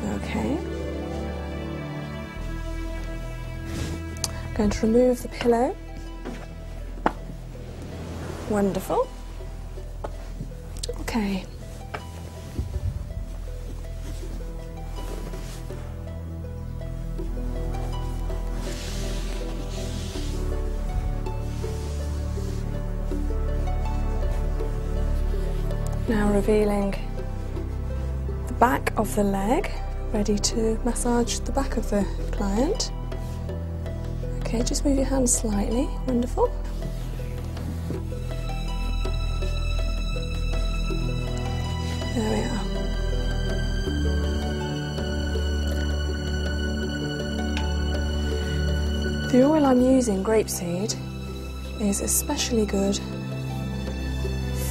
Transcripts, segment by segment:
Okay. I'm going to remove the pillow. Wonderful. Okay. Now revealing the back of the leg, ready to massage the back of the client. Okay, just move your hands slightly. Wonderful. There we are. The oil I'm using, grapeseed, is especially good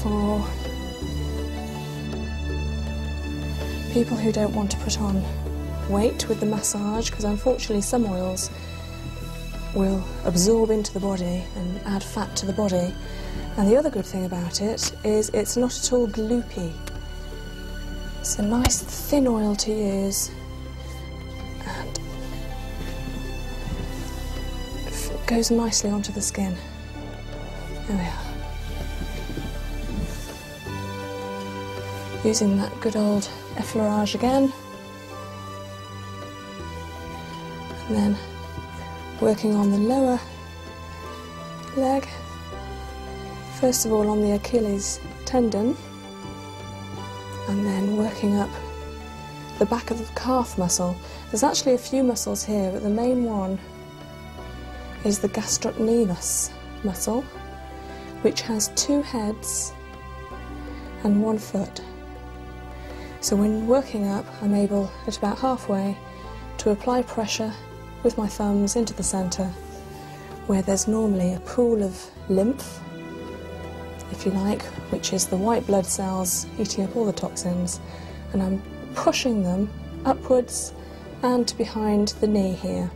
for people who don't want to put on weight with the massage, because unfortunately some oils will absorb into the body and add fat to the body. And the other good thing about it is it's not at all gloopy. It's a nice thin oil to use, and it goes nicely onto the skin. There we are. Using that good old effleurage again, and then working on the lower leg. First of all on the Achilles tendon, and then working up the back of the calf muscle. There's actually a few muscles here, but the main one is the gastrocnemius muscle, which has 2 heads and 1 foot. So when working up, I'm able, at about halfway, to apply pressure with my thumbs into the centre, where there's normally a pool of lymph, if you like, which is the white blood cells eating up all the toxins, and I'm pushing them upwards and behind the knee here.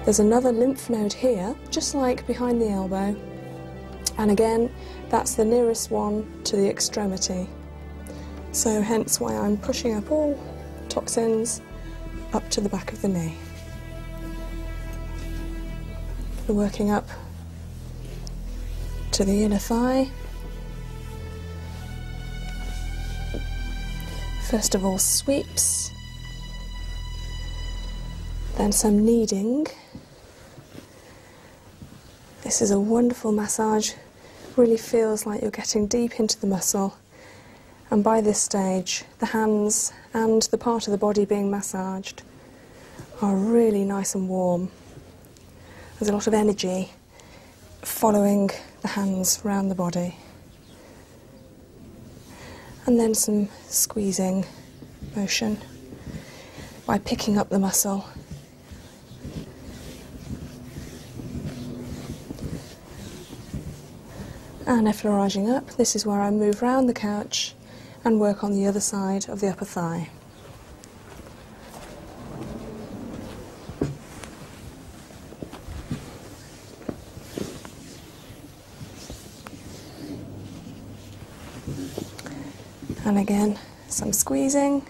There's another lymph node here, just like behind the elbow, and again, that's the nearest one to the extremity. So hence why I'm pushing up all toxins up to the back of the knee. We're working up to the inner thigh. First of all, sweeps, then some kneading. This is a wonderful massage, really feels like you're getting deep into the muscle. And by this stage, the hands and the part of the body being massaged are really nice and warm. There's a lot of energy following the hands around the body. And then some squeezing motion by picking up the muscle. And effleuraging up, this is where I move round the couch and work on the other side of the upper thigh. And again, some squeezing.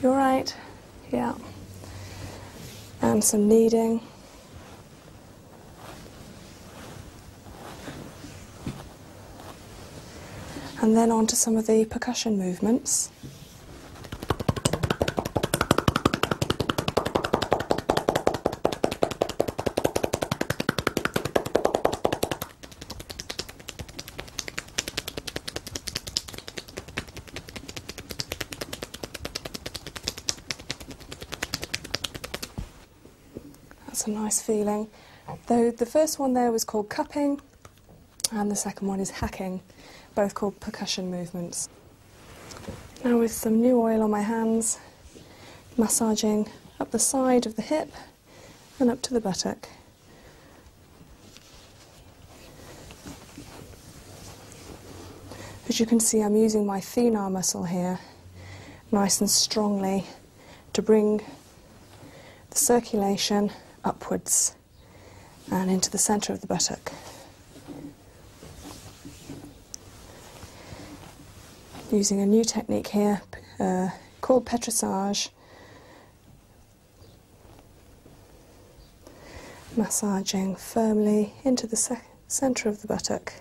You all right? Yeah. And some kneading. And then on to some of the percussion movements. That's a nice feeling. Though the first one there was called cupping, and the second one is hacking, both called percussion movements. Now with some new oil on my hands, massaging up the side of the hip and up to the buttock. As you can see, I'm using my thenar muscle here, nice and strongly, to bring the circulation upwards and into the centre of the buttock. using a new technique here called petrissage, massaging firmly into the centre of the buttock.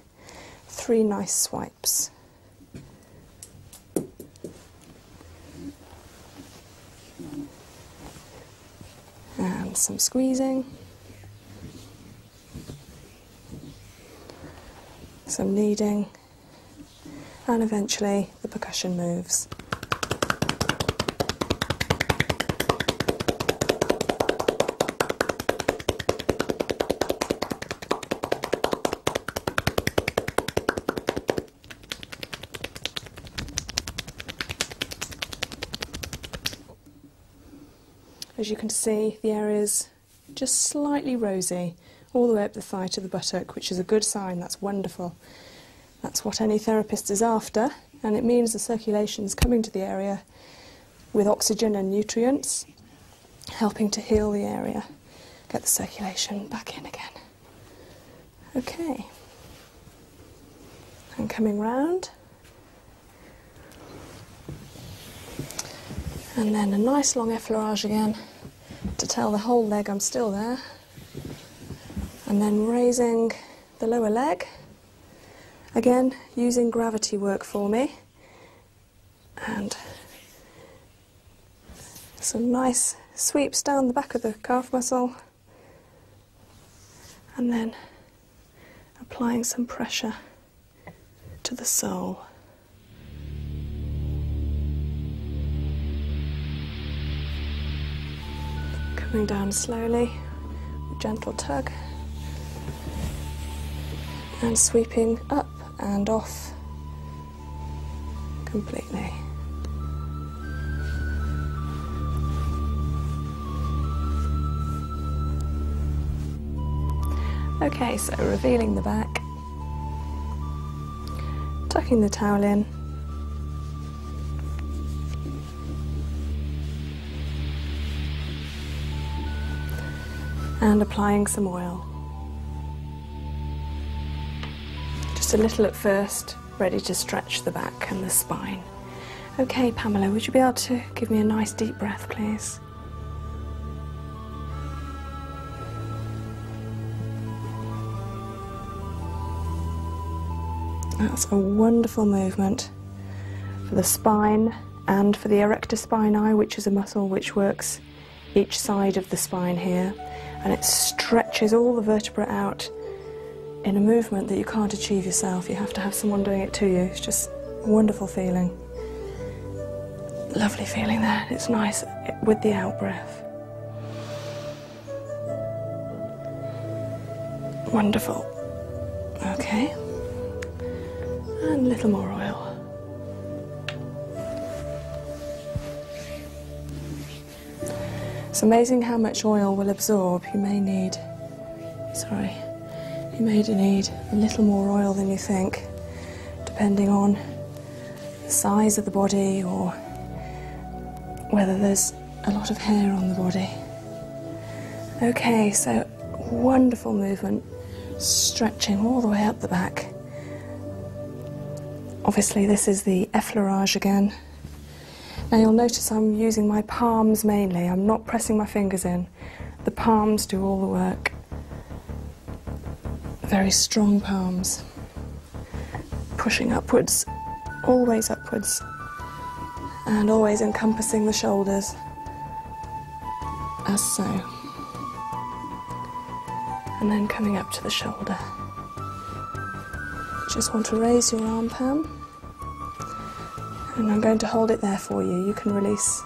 3 nice swipes. And some squeezing, some kneading, and eventually the percussion moves. As you can see, the area is just slightly rosy all the way up the thigh to the buttock, which is a good sign. That's wonderful. That's what any therapist is after, and it means the circulation is coming to the area with oxygen and nutrients, helping to heal the area, get the circulation back in again. Okay, and coming round, and then a nice long effleurage again to tell the whole leg I'm still there, and then raising the lower leg, again using gravity work for me, and some nice sweeps down the back of the calf muscle, and then applying some pressure to the sole. Coming down slowly, with gentle tug, and sweeping up and off completely. Okay, so revealing the back, tucking the towel in, and applying some oil. Just a little at first, ready to stretch the back and the spine. Okay, Pamela, would you be able to give me a nice deep breath, please? That's a wonderful movement for the spine and for the erector spinae, which is a muscle which works each side of the spine here, and it stretches all the vertebrae out in a movement that you can't achieve yourself. You have to have someone doing it to you. It's just a wonderful feeling. Lovely feeling there. It's nice with the out breath. Wonderful. Okay. And a little more oil. It's amazing how much oil will absorb. You may need a little more oil than you think, depending on the size of the body or whether there's a lot of hair on the body. Okay, so wonderful movement, stretching all the way up the back. Obviously this is the effleurage again. Now you'll notice I'm using my palms mainly. I'm not pressing my fingers in. The palms do all the work. Very strong palms. Pushing upwards, always upwards, and always encompassing the shoulders, as so. And then coming up to the shoulder. Just want to raise your arm, Pam. And I'm going to hold it there for you. You can release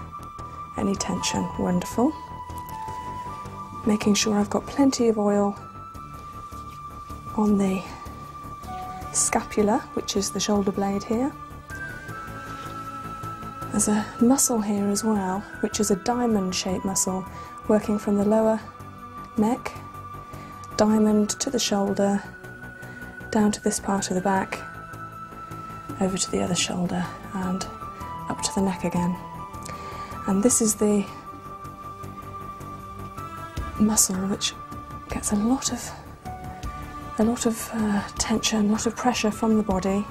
any tension. Wonderful. Making sure I've got plenty of oil on the scapula, which is the shoulder blade here. There's a muscle here as well, which is a diamond-shaped muscle, working from the lower neck, diamond to the shoulder, down to this part of the back, over to the other shoulder, and up to the neck again. And this is the muscle which gets a lot of tension, a lot of pressure from the body.